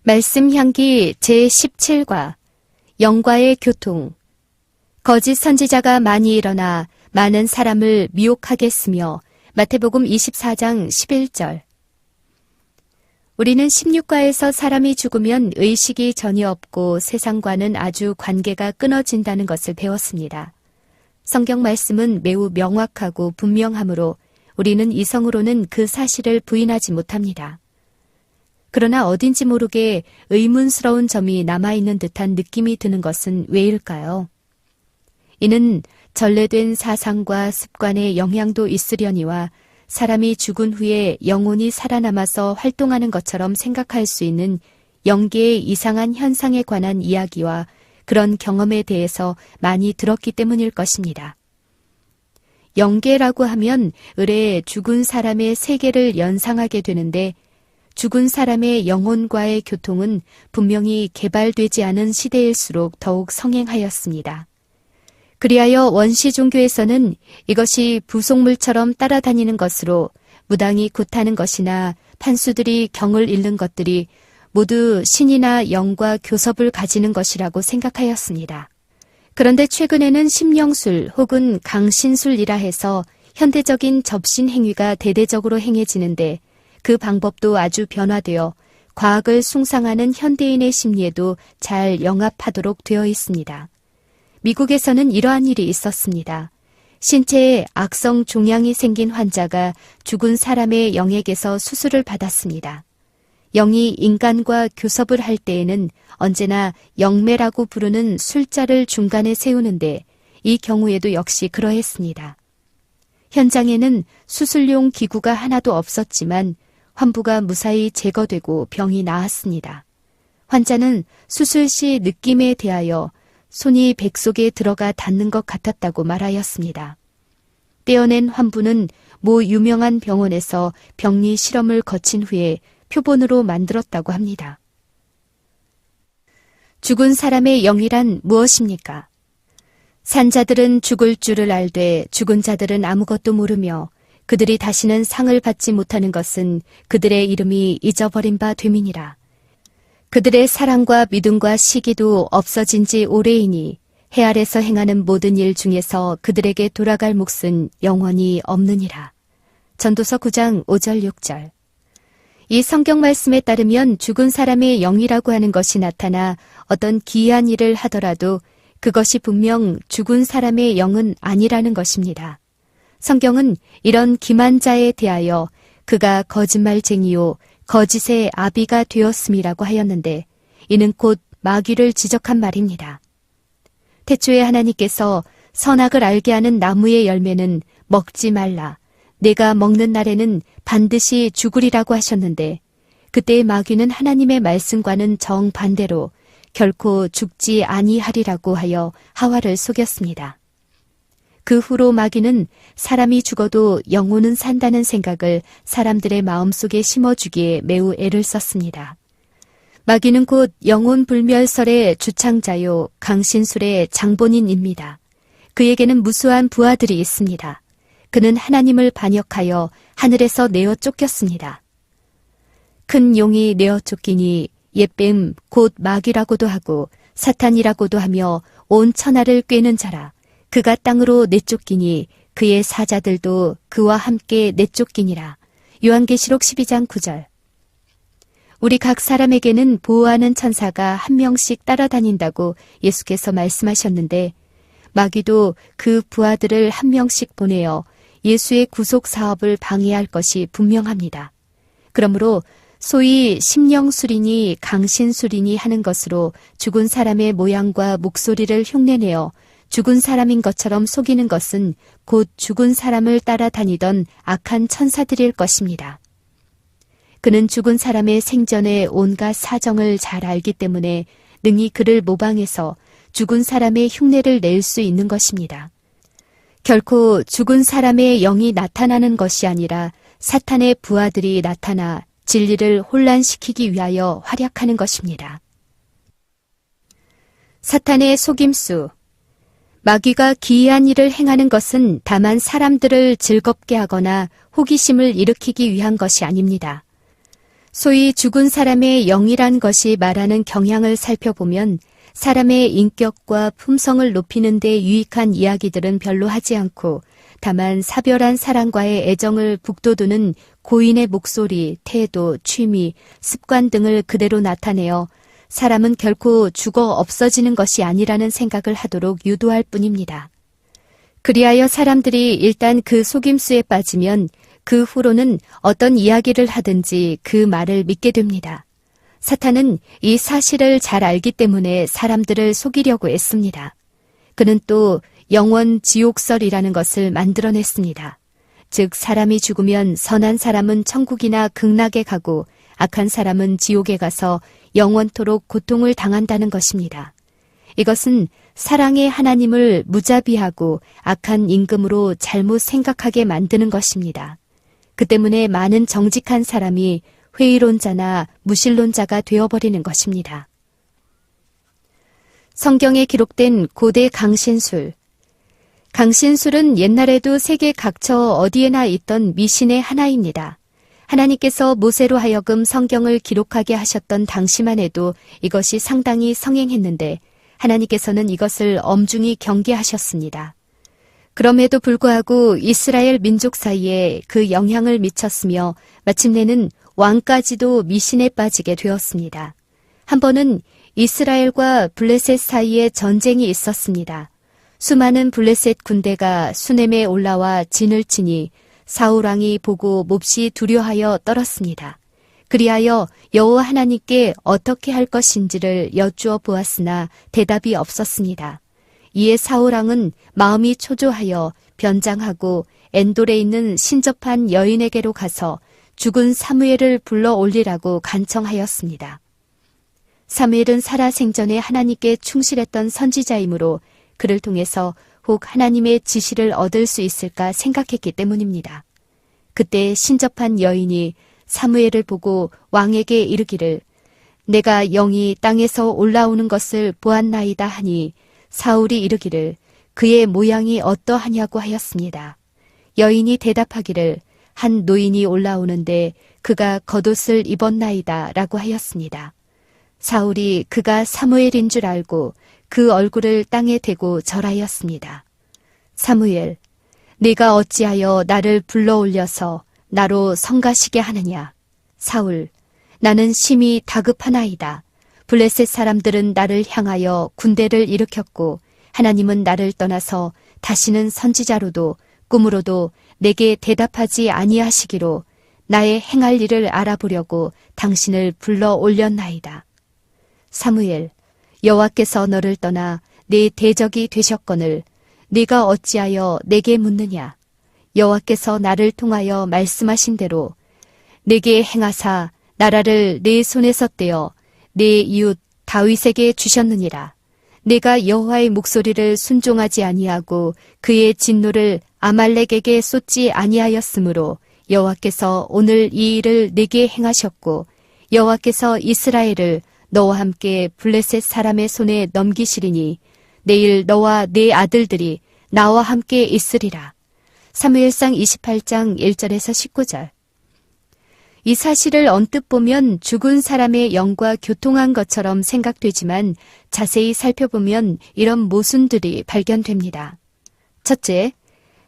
말씀 향기 제17과 영과의 교통. 거짓 선지자가 많이 일어나 많은 사람을 미혹하겠으며. 마태복음 24장 11절. 우리는 16과에서 사람이 죽으면 의식이 전혀 없고 세상과는 아주 관계가 끊어진다는 것을 배웠습니다. 성경 말씀은 매우 명확하고 분명하므로 우리는 이성으로는 그 사실을 부인하지 못합니다. 그러나 어딘지 모르게 의문스러운 점이 남아있는 듯한 느낌이 드는 것은 왜일까요? 이는 전래된 사상과 습관의 영향도 있으려니와 사람이 죽은 후에 영혼이 살아남아서 활동하는 것처럼 생각할 수 있는 영계의 이상한 현상에 관한 이야기와 그런 경험에 대해서 많이 들었기 때문일 것입니다. 영계라고 하면 을에 죽은 사람의 세계를 연상하게 되는데 죽은 사람의 영혼과의 교통은 분명히 개발되지 않은 시대일수록 더욱 성행하였습니다. 그리하여 원시 종교에서는 이것이 부속물처럼 따라다니는 것으로 무당이 굿하는 것이나 판수들이 경을 잃는 것들이 모두 신이나 영과 교섭을 가지는 것이라고 생각하였습니다. 그런데 최근에는 심령술 혹은 강신술이라 해서 현대적인 접신 행위가 대대적으로 행해지는데 그 방법도 아주 변화되어 과학을 숭상하는 현대인의 심리에도 잘 영합하도록 되어 있습니다. 미국에서는 이러한 일이 있었습니다. 신체에 악성 종양이 생긴 환자가 죽은 사람의 영에게서 수술을 받았습니다. 영이 인간과 교섭을 할 때에는 언제나 영매라고 부르는 술자를 중간에 세우는데 이 경우에도 역시 그러했습니다. 현장에는 수술용 기구가 하나도 없었지만 환부가 무사히 제거되고 병이 나았습니다. 환자는 수술 시 느낌에 대하여 손이 백 속에 들어가 닿는 것 같았다고 말하였습니다. 떼어낸 환부는 모 유명한 병원에서 병리 실험을 거친 후에 표본으로 만들었다고 합니다. 죽은 사람의 영이란 무엇입니까? 산자들은 죽을 줄을 알되 죽은 자들은 아무것도 모르며 그들이 다시는 상을 받지 못하는 것은 그들의 이름이 잊어버린 바 됨이니라. 그들의 사랑과 믿음과 시기도 없어진 지 오래이니 해 아래서 행하는 모든 일 중에서 그들에게 돌아갈 몫은 영원히 없느니라. 전도서 9장 5절 6절. 이 성경 말씀에 따르면 죽은 사람의 영이라고 하는 것이 나타나 어떤 기이한 일을 하더라도 그것이 분명 죽은 사람의 영은 아니라는 것입니다. 성경은 이런 기만자에 대하여 그가 거짓말쟁이요 거짓의 아비가 되었음이라고 하였는데 이는 곧 마귀를 지적한 말입니다. 태초에 하나님께서 선악을 알게 하는 나무의 열매는 먹지 말라. 내가 먹는 날에는 반드시 죽으리라고 하셨는데 그때의 마귀는 하나님의 말씀과는 정반대로 결코 죽지 아니하리라고 하여 하와를 속였습니다. 그 후로 마귀는 사람이 죽어도 영혼은 산다는 생각을 사람들의 마음속에 심어주기에 매우 애를 썼습니다. 마귀는 곧 영혼불멸설의 주창자요 강신술의 장본인입니다. 그에게는 무수한 부하들이 있습니다. 그는 하나님을 반역하여 하늘에서 내어 쫓겼습니다. 큰 용이 내어 쫓기니 옛뱀 곧 마귀라고도 하고 사탄이라고도 하며 온 천하를 꿰는 자라. 그가 땅으로 내쫓기니 그의 사자들도 그와 함께 내쫓기니라. 요한계시록 12장 9절. 우리 각 사람에게는 보호하는 천사가 한 명씩 따라다닌다고 예수께서 말씀하셨는데 마귀도 그 부하들을 한 명씩 보내어 예수의 구속 사업을 방해할 것이 분명합니다. 그러므로 소위 심령술이니 강신술이니 하는 것으로 죽은 사람의 모양과 목소리를 흉내내어 죽은 사람인 것처럼 속이는 것은 곧 죽은 사람을 따라다니던 악한 천사들일 것입니다. 그는 죽은 사람의 생전의 온갖 사정을 잘 알기 때문에 능히 그를 모방해서 죽은 사람의 흉내를 낼 수 있는 것입니다. 결코 죽은 사람의 영이 나타나는 것이 아니라 사탄의 부하들이 나타나 진리를 혼란시키기 위하여 활약하는 것입니다. 사탄의 속임수. 마귀가 기이한 일을 행하는 것은 다만 사람들을 즐겁게 하거나 호기심을 일으키기 위한 것이 아닙니다. 소위 죽은 사람의 영이란 것이 말하는 경향을 살펴보면 사람의 인격과 품성을 높이는 데 유익한 이야기들은 별로 하지 않고 다만 사별한 사람과의 애정을 북돋우는 고인의 목소리, 태도, 취미, 습관 등을 그대로 나타내어 사람은 결코 죽어 없어지는 것이 아니라는 생각을 하도록 유도할 뿐입니다. 그리하여 사람들이 일단 그 속임수에 빠지면 그 후로는 어떤 이야기를 하든지 그 말을 믿게 됩니다. 사탄은 이 사실을 잘 알기 때문에 사람들을 속이려고 애씁니다. 그는 또 영원 지옥설이라는 것을 만들어냈습니다. 즉 사람이 죽으면 선한 사람은 천국이나 극락에 가고 악한 사람은 지옥에 가서 영원토록 고통을 당한다는 것입니다. 이것은 사랑의 하나님을 무자비하고 악한 임금으로 잘못 생각하게 만드는 것입니다. 그 때문에 많은 정직한 사람이 회의론자나 무신론자가 되어버리는 것입니다. 성경에 기록된 고대 강신술. 강신술은 옛날에도 세계 각처 어디에나 있던 미신의 하나입니다. 하나님께서 모세로 하여금 성경을 기록하게 하셨던 당시만 해도 이것이 상당히 성행했는데 하나님께서는 이것을 엄중히 경계하셨습니다. 그럼에도 불구하고 이스라엘 민족 사이에 그 영향을 미쳤으며 마침내는 왕까지도 미신에 빠지게 되었습니다. 한 번은 이스라엘과 블레셋 사이에 전쟁이 있었습니다. 수많은 블레셋 군대가 수넴에 올라와 진을 치니 사울 왕이 보고 몹시 두려워하여 떨었습니다. 그리하여 여호와 하나님께 어떻게 할 것인지를 여쭈어 보았으나 대답이 없었습니다. 이에 사울 왕은 마음이 초조하여 변장하고 엔돌에 있는 신접한 여인에게로 가서 죽은 사무엘을 불러 올리라고 간청하였습니다. 사무엘은 살아생전에 하나님께 충실했던 선지자이므로 그를 통해서 혹 하나님의 지시를 얻을 수 있을까 생각했기 때문입니다. 그때 신접한 여인이 사무엘을 보고 왕에게 이르기를 내가 영이 땅에서 올라오는 것을 보았나이다 하니 사울이 이르기를 그의 모양이 어떠하냐고 하였습니다. 여인이 대답하기를 한 노인이 올라오는데 그가 겉옷을 입었나이다 라고 하였습니다. 사울이 그가 사무엘인 줄 알고 그 얼굴을 땅에 대고 절하였습니다. 사무엘, 네가 어찌하여 나를 불러 올려서 나로 성가시게 하느냐? 사울, 나는 심히 다급하나이다. 블레셋 사람들은 나를 향하여 군대를 일으켰고 하나님은 나를 떠나서 다시는 선지자로도 꿈으로도 내게 대답하지 아니하시기로 나의 행할 일을 알아보려고 당신을 불러 올렸나이다. 사무엘, 여호와께서 너를 떠나 네 대적이 되셨거늘 네가 어찌하여 내게 묻느냐? 여호와께서 나를 통하여 말씀하신 대로 내게 행하사 나라를 네 손에서 떼어 네 이웃 다윗에게 주셨느니라. 내가 여호와의 목소리를 순종하지 아니하고 그의 진노를 아말렉에게 쏟지 아니하였으므로 여호와께서 오늘 이 일을 내게 행하셨고 여호와께서 이스라엘을 너와 함께 블레셋 사람의 손에 넘기시리니 내일 너와 네 아들들이 나와 함께 있으리라. 사무엘상 28장 1절에서 19절. 이 사실을 언뜻 보면 죽은 사람의 영과 교통한 것처럼 생각되지만 자세히 살펴보면 이런 모순들이 발견됩니다. 첫째,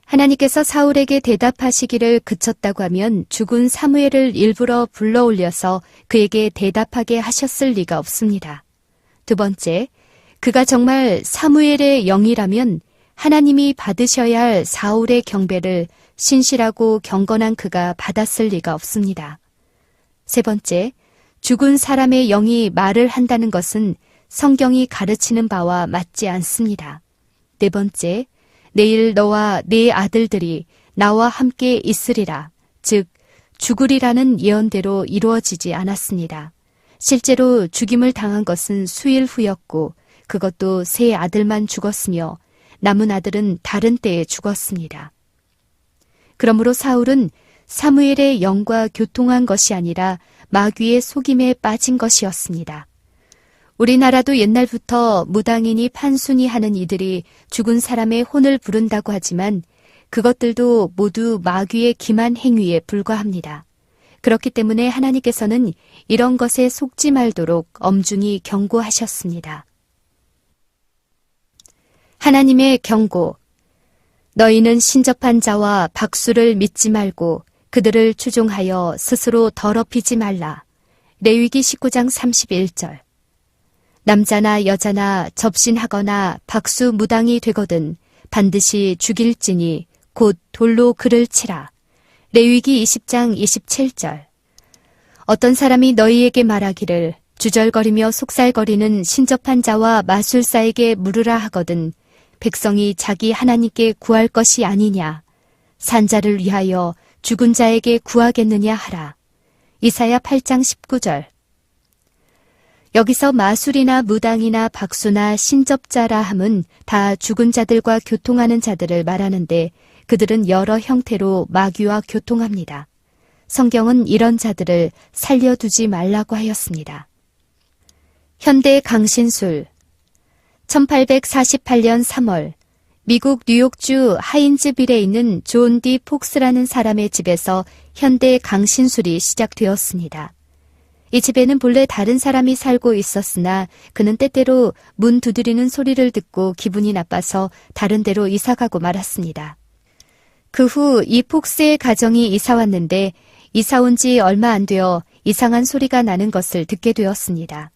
하나님께서 사울에게 대답하시기를 그쳤다고 하면 죽은 사무엘을 일부러 불러 올려서 그에게 대답하게 하셨을 리가 없습니다. 두 번째, 그가 정말 사무엘의 영이라면 하나님이 받으셔야 할 사울의 경배를 신실하고 경건한 그가 받았을 리가 없습니다. 세 번째, 죽은 사람의 영이 말을 한다는 것은 성경이 가르치는 바와 맞지 않습니다. 네 번째, 내일 너와 네 아들들이 나와 함께 있으리라. 즉, 죽으리라는 예언대로 이루어지지 않았습니다. 실제로 죽임을 당한 것은 수일 후였고 그것도 세 아들만 죽었으며 남은 아들은 다른 때에 죽었습니다. 그러므로 사울은 사무엘의 영과 교통한 것이 아니라 마귀의 속임에 빠진 것이었습니다. 우리나라도 옛날부터 무당이니 판순이 하는 이들이 죽은 사람의 혼을 부른다고 하지만 그것들도 모두 마귀의 기만 행위에 불과합니다. 그렇기 때문에 하나님께서는 이런 것에 속지 말도록 엄중히 경고하셨습니다. 하나님의 경고. 너희는 신접한 자와 박수를 믿지 말고 그들을 추종하여 스스로 더럽히지 말라. 레위기 19장 31절. 남자나 여자나 접신하거나 박수 무당이 되거든 반드시 죽일지니 곧 돌로 그를 치라. 레위기 20장 27절. 어떤 사람이 너희에게 말하기를 주절거리며 속살거리는 신접한 자와 마술사에게 물으라 하거든 백성이 자기 하나님께 구할 것이 아니냐. 산자를 위하여 죽은 자에게 구하겠느냐 하라. 이사야 8장 19절. 여기서 마술이나 무당이나 박수나 신접자라 함은 다 죽은 자들과 교통하는 자들을 말하는데 그들은 여러 형태로 마귀와 교통합니다. 성경은 이런 자들을 살려두지 말라고 하였습니다. 현대 강신술. 1848년 3월 미국 뉴욕주 하인즈빌에 있는 존 디 폭스라는 사람의 집에서 현대 강신술이 시작되었습니다. 이 집에는 본래 다른 사람이 살고 있었으나 그는 때때로 문 두드리는 소리를 듣고 기분이 나빠서 다른 데로 이사가고 말았습니다. 그 후 이 폭스의 가정이 이사 왔는데 이사 온 지 얼마 안 되어 이상한 소리가 나는 것을 듣게 되었습니다.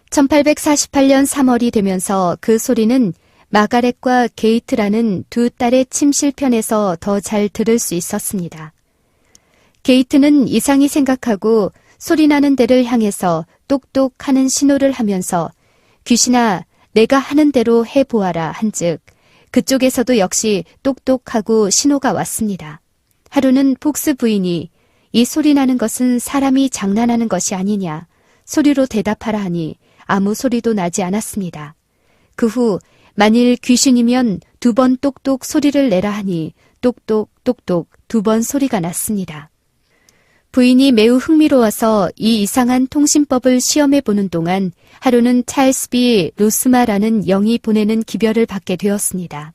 1848년 3월이 되면서 그 소리는 마가렛과 게이트라는 두 딸의 침실편에서 더 잘 들을 수 있었습니다. 게이트는 이상히 생각하고 소리 나는 데를 향해서 똑똑 하는 신호를 하면서 귀신아 내가 하는 대로 해보아라 한즉 그쪽에서도 역시 똑똑하고 신호가 왔습니다. 하루는 폭스 부인이 이 소리 나는 것은 사람이 장난하는 것이 아니냐 소리로 대답하라 하니 아무 소리도 나지 않았습니다. 그 후 만일 귀신이면 2번 똑똑 소리를 내라 하니 똑똑 똑똑 2번 소리가 났습니다. 부인이 매우 흥미로워서 이 이상한 통신법을 시험해 보는 동안 하루는 찰스 비 로스마라는 영이 보내는 기별을 받게 되었습니다.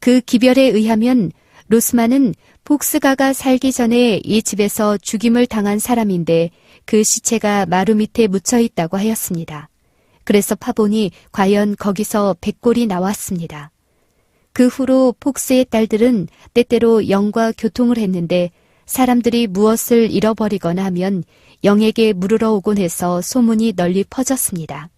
그 기별에 의하면 로스마는 폭스가가 살기 전에 이 집에서 죽임을 당한 사람인데 그 시체가 마루 밑에 묻혀 있다고 하였습니다. 그래서 파보니 과연 거기서 백골이 나왔습니다. 그 후로 폭스의 딸들은 때때로 영과 교통을 했는데 사람들이 무엇을 잃어버리거나 하면 영에게 물으러 오곤 해서 소문이 널리 퍼졌습니다.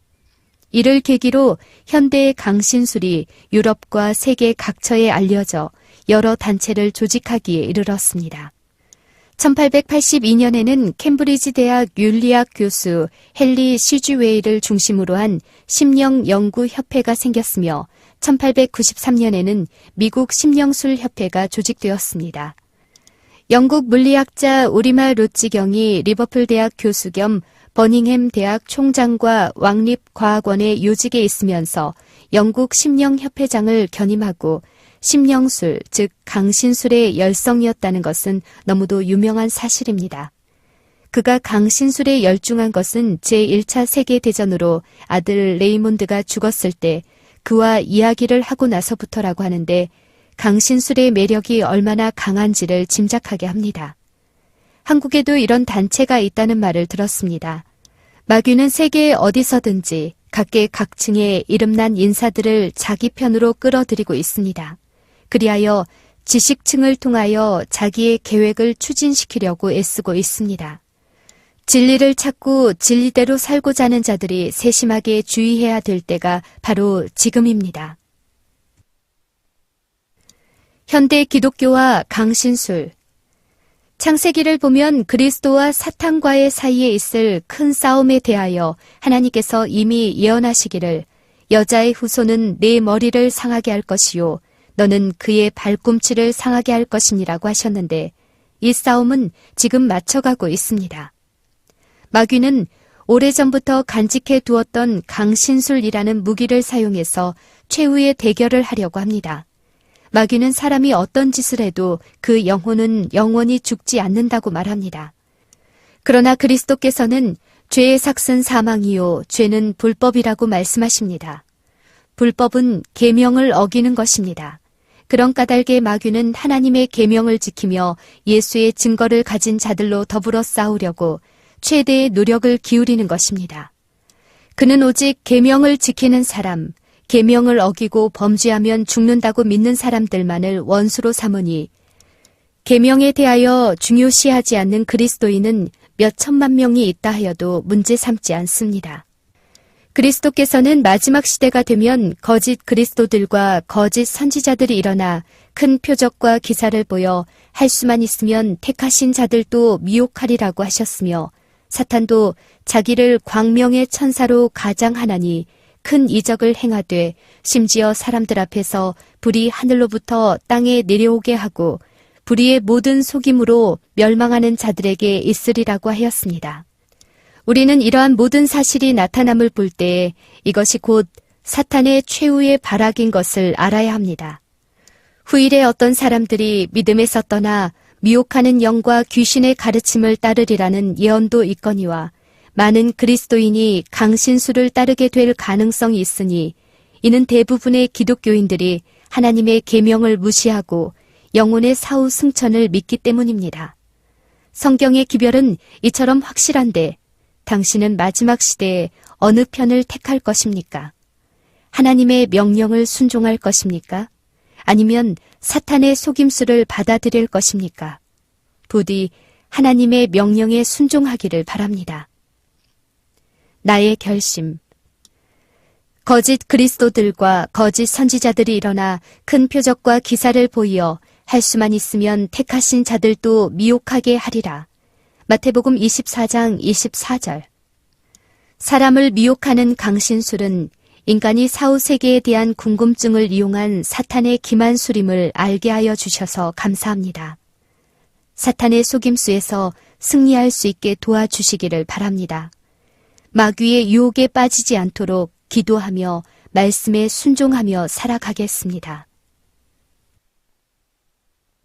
이를 계기로 현대의 강신술이 유럽과 세계 각처에 알려져 여러 단체를 조직하기에 이르렀습니다. 1882년에는 캠브리지 대학 윤리학 교수 헨리 시주웨이를 중심으로 한 심령 연구 협회가 생겼으며 1893년에는 미국 심령술 협회가 조직되었습니다. 영국 물리학자 오리마 로치경이 리버풀 대학 교수 겸 버닝햄 대학 총장과 왕립과학원의 요직에 있으면서 영국 심령협회장을 견임하고 심령술, 즉 강신술의 열성이었다는 것은 너무도 유명한 사실입니다. 그가 강신술에 열중한 것은 제1차 세계대전으로 아들 레이몬드가 죽었을 때 그와 이야기를 하고 나서부터라고 하는데 강신술의 매력이 얼마나 강한지를 짐작하게 합니다. 한국에도 이런 단체가 있다는 말을 들었습니다. 마귀는 세계 어디서든지 각계각층의 이름난 인사들을 자기 편으로 끌어들이고 있습니다. 그리하여 지식층을 통하여 자기의 계획을 추진시키려고 애쓰고 있습니다. 진리를 찾고 진리대로 살고자 하는 자들이 세심하게 주의해야 될 때가 바로 지금입니다. 현대 기독교와 강신술. 창세기를 보면 그리스도와 사탄과의 사이에 있을 큰 싸움에 대하여 하나님께서 이미 예언하시기를 여자의 후손은 네 머리를 상하게 할 것이요 너는 그의 발꿈치를 상하게 할 것이니라고 하셨는데 이 싸움은 지금 맞춰가고 있습니다. 마귀는 오래전부터 간직해 두었던 강신술이라는 무기를 사용해서 최후의 대결을 하려고 합니다. 마귀는 사람이 어떤 짓을 해도 그 영혼은 영원히 죽지 않는다고 말합니다. 그러나 그리스도께서는 죄의 삭은 사망이요 죄는 불법이라고 말씀하십니다. 불법은 계명을 어기는 것입니다. 그런 까닭에 마귀는 하나님의 계명을 지키며 예수의 증거를 가진 자들로 더불어 싸우려고 최대의 노력을 기울이는 것입니다. 그는 오직 계명을 지키는 사람, 계명을 어기고 범죄하면 죽는다고 믿는 사람들만을 원수로 삼으니 계명에 대하여 중요시하지 않는 그리스도인은 몇 천만 명이 있다 하여도 문제 삼지 않습니다. 그리스도께서는 마지막 시대가 되면 거짓 그리스도들과 거짓 선지자들이 일어나 큰 표적과 기사를 보여 할 수만 있으면 택하신 자들도 미혹하리라고 하셨으며 사탄도 자기를 광명의 천사로 가장하나니 큰 이적을 행하되 심지어 사람들 앞에서 불이 하늘로부터 땅에 내려오게 하고 불의의 모든 속임으로 멸망하는 자들에게 있으리라고 하였습니다. 우리는 이러한 모든 사실이 나타남을 볼 때에 이것이 곧 사탄의 최후의 발악인 것을 알아야 합니다. 후일에 어떤 사람들이 믿음에서 떠나 미혹하는 영과 귀신의 가르침을 따르리라는 예언도 있거니와 많은 그리스도인이 강신수를 따르게 될 가능성이 있으니 이는 대부분의 기독교인들이 하나님의 계명을 무시하고 영혼의 사후 승천을 믿기 때문입니다. 성경의 기별은 이처럼 확실한데 당신은 마지막 시대에 어느 편을 택할 것입니까? 하나님의 명령을 순종할 것입니까? 아니면 사탄의 속임수를 받아들일 것입니까? 부디 하나님의 명령에 순종하기를 바랍니다. 나의 결심. 거짓 그리스도들과 거짓 선지자들이 일어나 큰 표적과 기사를 보이어 할 수만 있으면 택하신 자들도 미혹하게 하리라. 마태복음 24장 24절. 사람을 미혹하는 강신술은 인간이 사후세계에 대한 궁금증을 이용한 사탄의 기만술임을 알게 하여 주셔서 감사합니다. 사탄의 속임수에서 승리할 수 있게 도와주시기를 바랍니다. 마귀의 유혹에 빠지지 않도록 기도하며 말씀에 순종하며 살아가겠습니다.